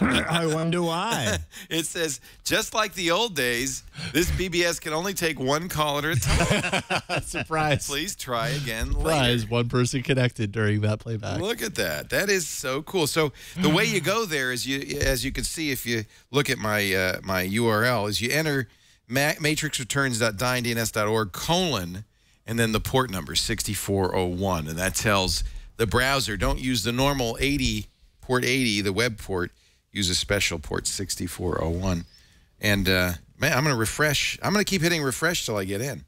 I wonder why. It says, just like the old days, this BBS can only take one caller at a time. Surprise. Please try again Surprise. later. One person connected during that playback. Look at that. That is so cool. So the way you go there is, as you can see if you look at my my URL, is you enter matrixreturns.dindns.org, and then the port number 6401. And that tells the browser, don't use the normal 80, port 80, the web port. Use a special port 6401. And, man, I'm going to refresh. I'm going to keep hitting refresh till I get in.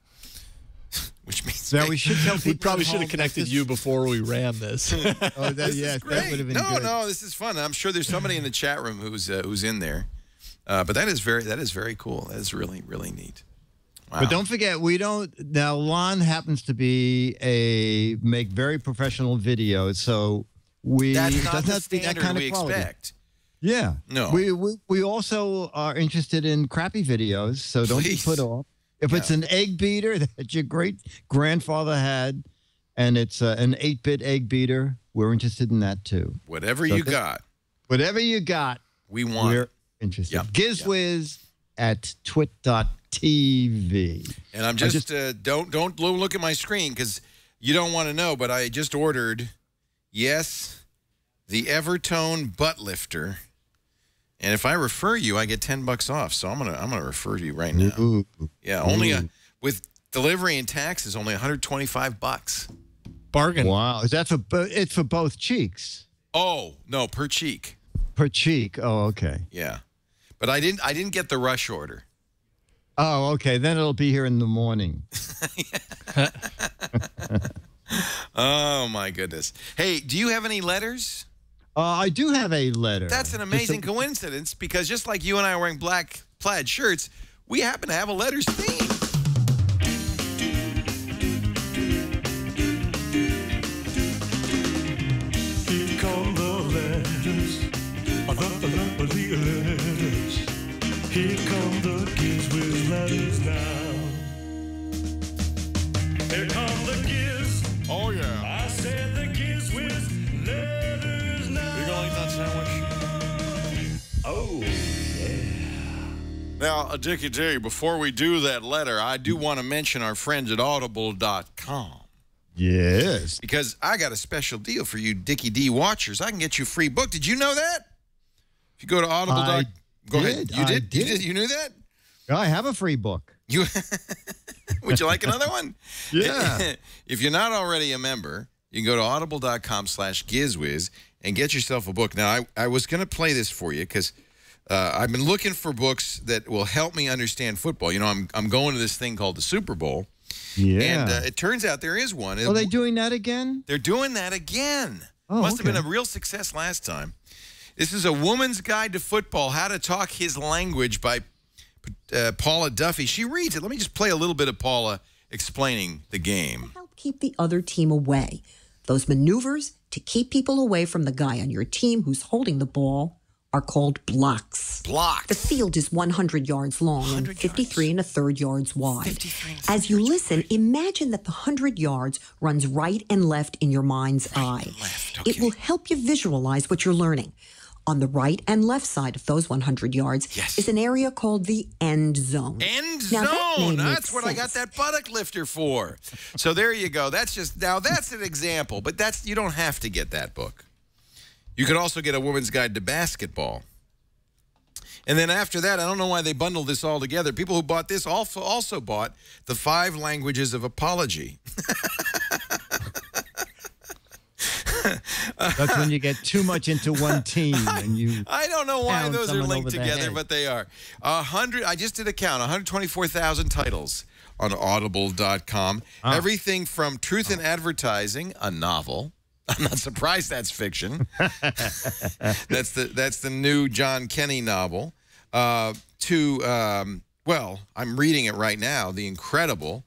Which means now we should tell people. We probably should have connected you before we ran this. Oh, that, yes, that would have been good. No, this is fun. I'm sure there's somebody in the chat room who's in there. But that is very cool. That is really, really neat. Wow. But don't forget, now Lon happens to make very professional videos, so that's not the have to be that standard kind of we quality. expect. Yeah. No. We also are interested in crappy videos, so don't be put off. If it's an egg beater that your great-grandfather had, and it's an 8-bit egg beater, we're interested in that too. Whatever you got. Whatever you got, we want. We're interested. Yep. GizWiz at twit.tv. And I'm just don't look at my screen because you don't want to know, but I just ordered, yes, the Evertone butt lifter. And if I refer you, I get $10 off. So I'm gonna refer you right now. Ooh. Yeah, only with delivery and taxes, only $125. Bargain. Wow, it's for both cheeks. Oh no, per cheek. Per cheek. Oh, okay. Yeah, but I didn't get the rush order. Oh, okay. Then it'll be here in the morning. Oh my goodness. Hey, do you have any letters? I do have a letter. That's an amazing coincidence because just like you and I are wearing black plaid shirts, we happen to have a letters theme. Here come the letters, the letters. Here come the GizWiz letters now. Here come the Giz. Oh yeah. I said the GizWiz letters now. You gonna eat that sandwich? Oh, Now, Dickie D, before we do that letter, I do want to mention our friends at Audible.com. Yes. Because I got a special deal for you Dickie D watchers. I can get you a free book. Did you know that? If you go to Audible.com. Go ahead. You did? You knew that? I have a free book. Would you like another one? Yeah. If you're not already a member, you can go to audible.com/GizWiz and get yourself a book. Now, I was going to play this for you because I've been looking for books that will help me understand football. You know, I'm going to this thing called the Super Bowl. Yeah. And it turns out there is one. Are they doing that again? They're doing that again. Oh, Must have been a real success last time. This is A Woman's Guide to Football, How to Talk His Language by Paula Duffy. She reads it. Let me just play a little bit of Paula explaining the game. Help keep the other team away. Those maneuvers to keep people away from the guy on your team who's holding the ball are called blocks. Blocks. The field is 100 yards long and 53 1/3 yards wide. As you listen, imagine that the 100 yards runs right and left in your mind's eye. Okay. It will help you visualize what you're learning. On the right and left side of those 100 yards is an area called the end zone. End Now, that zone. name That's makes what I got sense. that buttock lifter for. So there you go. That's an example, but you don't have to get that book. You could also get A Woman's Guide to Basketball. And then after that, I don't know why they bundled this all together. People who bought this also bought the 5 Languages of Apology. That's when you get too much into one team and you. I don't know why pound those are someone linked over the together, head. but they are. I just did a count. 124,000 titles on Audible.com. Everything from Truth in Advertising, a novel. I'm not surprised that's fiction. That's the new John Kenney novel. Well, I'm reading it right now. The incredible,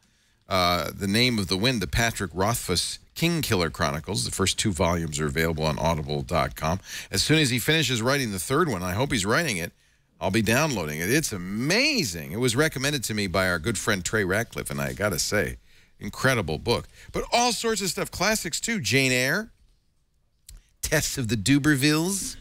The Name of the Wind, the Patrick Rothfuss King Killer Chronicles. The first 2 volumes are available on Audible.com. As soon as he finishes writing the 3rd one, I hope he's writing it, I'll be downloading it. It's amazing. It was recommended to me by our good friend Trey Ratcliffe, and I got to say, incredible book. But all sorts of stuff. Classics, too. Jane Eyre, Test of the Dubervilles,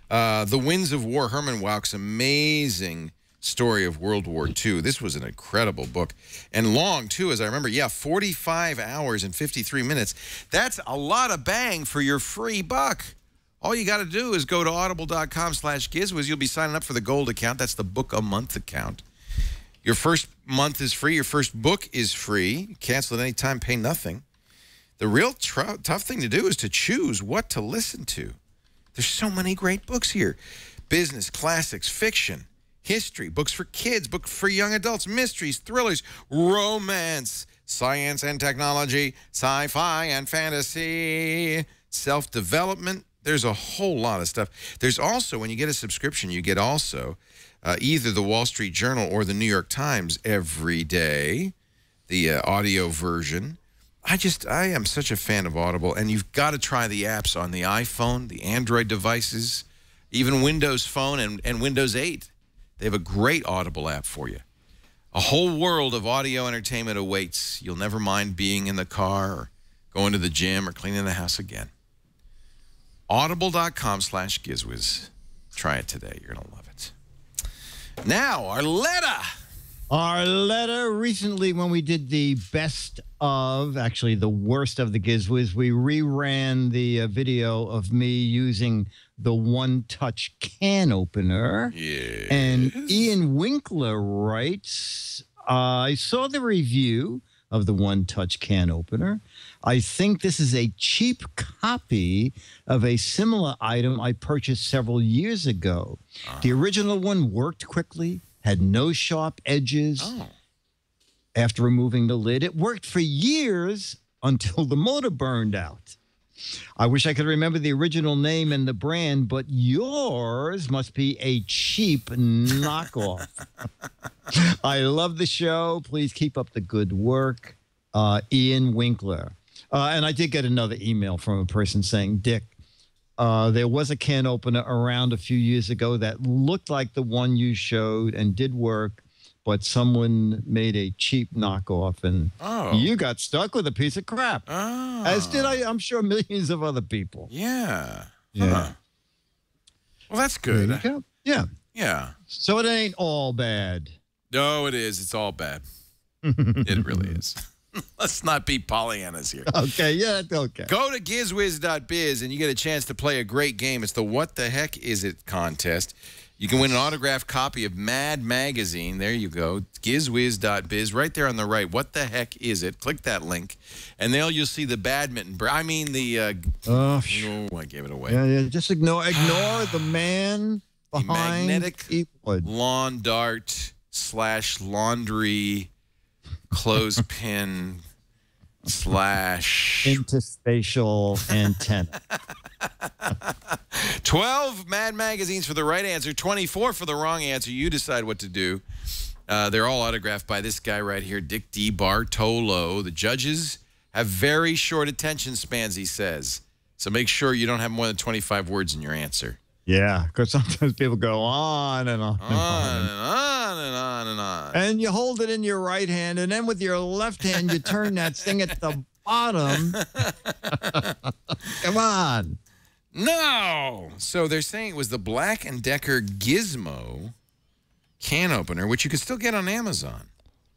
The Winds of War, Herman Wouk's amazing story of World War II. This was an incredible book. And long, too, as I remember. Yeah, 45 hours and 53 minutes. That's a lot of bang for your free buck. All you got to do is go to audible.com/GizWiz. You'll be signing up for the gold account. That's the book a month account. Your first month is free. Your first book is free. Cancel at any time, pay nothing. The real tough thing to do is to choose what to listen to. There's so many great books here. Business, classics, fiction, history, books for kids, books for young adults, mysteries, thrillers, romance, science and technology, sci-fi and fantasy, self-development. There's a whole lot of stuff. There's also, when you get a subscription, you get also either the Wall Street Journal or the New York Times every day, the audio version. I am such a fan of Audible, and you've got to try the apps on the iPhone, the Android devices, even Windows Phone and Windows 8. They have a great Audible app for you. A whole world of audio entertainment awaits. You'll never mind being in the car or going to the gym or cleaning the house again. Audible.com/GizWiz. Try it today. You're going to love it. Now, our letter. Our letter recently, when we did the best of, actually the worst of the GizWiz, we reran the video of me using the one-touch can opener. Yes. And Ian Winkler writes, I saw the review of the one-touch can opener. I think this is a cheap copy of a similar item I purchased several years ago. The original one worked quickly, had no sharp edges. After removing the lid, it worked for years until the motor burned out. I wish I could remember the original name and the brand, but yours must be a cheap knockoff. I love the show. Please keep up the good work. Ian Winkler. And I did get another email from a person saying, Dick, there was a can opener around a few years ago that looked like the one you showed and did work, but someone made a cheap knockoff, and you got stuck with a piece of crap. As did I'm sure millions of other people. Yeah. Yeah. Well, that's good. There you go. Yeah. Yeah. So it ain't all bad. No, it is. It's all bad. It really is. Let's not be Pollyannas here. Okay, yeah, okay. Go to GizWiz.Biz and you get a chance to play a great game. It's the What the Heck Is It contest. You can win an autographed copy of Mad Magazine. There you go. GizWiz.Biz. Right there on the right. What the heck is it? Click that link. And there you'll see the badminton. I mean the... oh, I gave it away. Yeah. Just ignore the man behind the magnetic keyboard. lawn dart / laundry clothespin / interspatial antenna. 12 Mad Magazines for the right answer, 24 for the wrong answer. You decide what to do. They're all autographed by this guy right here, Dick DeBartolo. The judges have very short attention spans, he says. So make sure you don't have more than 25 words in your answer. Yeah, because sometimes people go on and on. And you hold it in your right hand, and then with your left hand, you turn that thing at the bottom. Come on. No. So they're saying it was the Black & Decker Gizmo can opener, which you can still get on Amazon.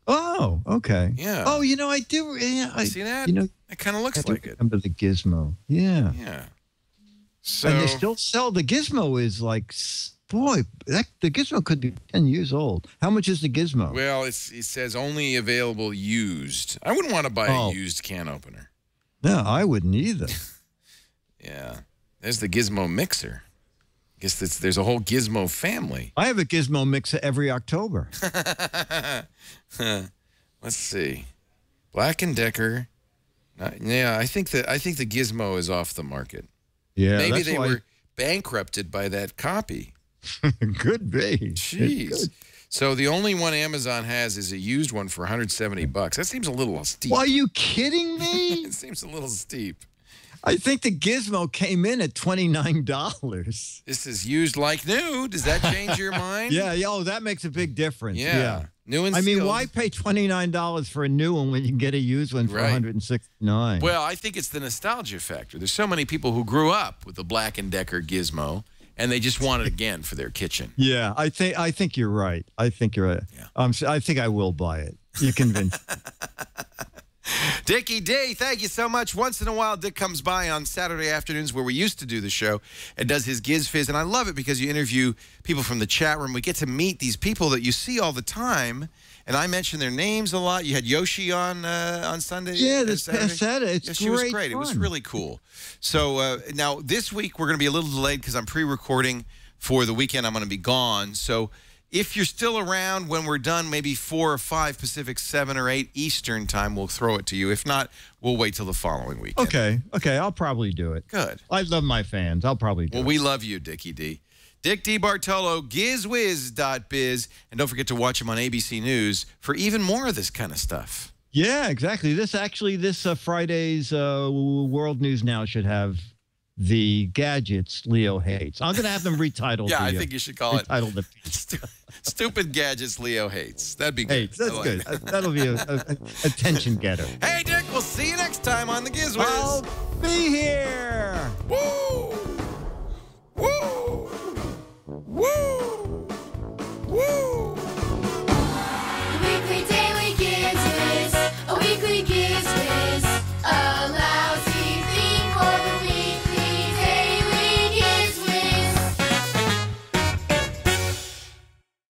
Oh, okay. Yeah. Oh, I do. Yeah, see that? It kind of looks like it. Remember the Gizmo? Yeah. Yeah. So, and they still sell the Gizmo. Is like, boy, the Gizmo could be 10 years old. How much is the Gizmo? Well, it says only available used. I wouldn't want to buy a used can opener. No, I wouldn't either. Yeah. There's the Gizmo mixer. I guess there's a whole Gizmo family. I have a Gizmo mixer every October. Let's see. Black & Decker. Yeah, I think the Gizmo is off the market. Yeah, maybe they were bankrupted by that copy. Could be. Jeez. So the only one Amazon has is a used one for $170. That seems a little steep. Well, are you kidding me? It seems a little steep. I think the Gizmo came in at $29. This is used like new. Does that change your mind? Yeah. Oh, that makes a big difference. Yeah. New and I mean, sealed. why pay $29 for a new one when you can get a used one for $169? Well, I think it's the nostalgia factor. There's so many people who grew up with the Black & Decker Gizmo, and they just want it again for their kitchen. Yeah, I think you're right. I think you're right. Yeah. I think I will buy it. You convinced me. Dickie D, thank you so much. Once in a while, Dick comes by on Saturday afternoons where we used to do the show and does his Giz Fizz. And I love it because you interview people from the chat room. We get to meet these people that you see all the time. And I mention their names a lot. You had Yoshi on Sunday. Yeah, this past Saturday. It's she was great. Fun. It was really cool. So now this week we're going to be a little delayed because I'm pre-recording for the weekend. I'm going to be gone. So if you're still around when we're done, maybe 4 or 5 Pacific, 7 or 8 Eastern time, we'll throw it to you. If not, we'll wait till the following weekend. Okay, I'll probably do it. Good. I love my fans. I'll probably do it. Well, we love you, Dickie D. Dick DeBartolo, GizWiz.Biz. And don't forget to watch him on ABC News for even more of this kind of stuff. Yeah, exactly. This Friday's World News Now should have the gadgets Leo hates. I'm going to have them retitled. Yeah, I think you should call it the Stupid Gadgets Leo Hates. That'd be good. Hates. That's good. That'll be a attention getter. Hey, Dick, we'll see you next time on the GizWiz.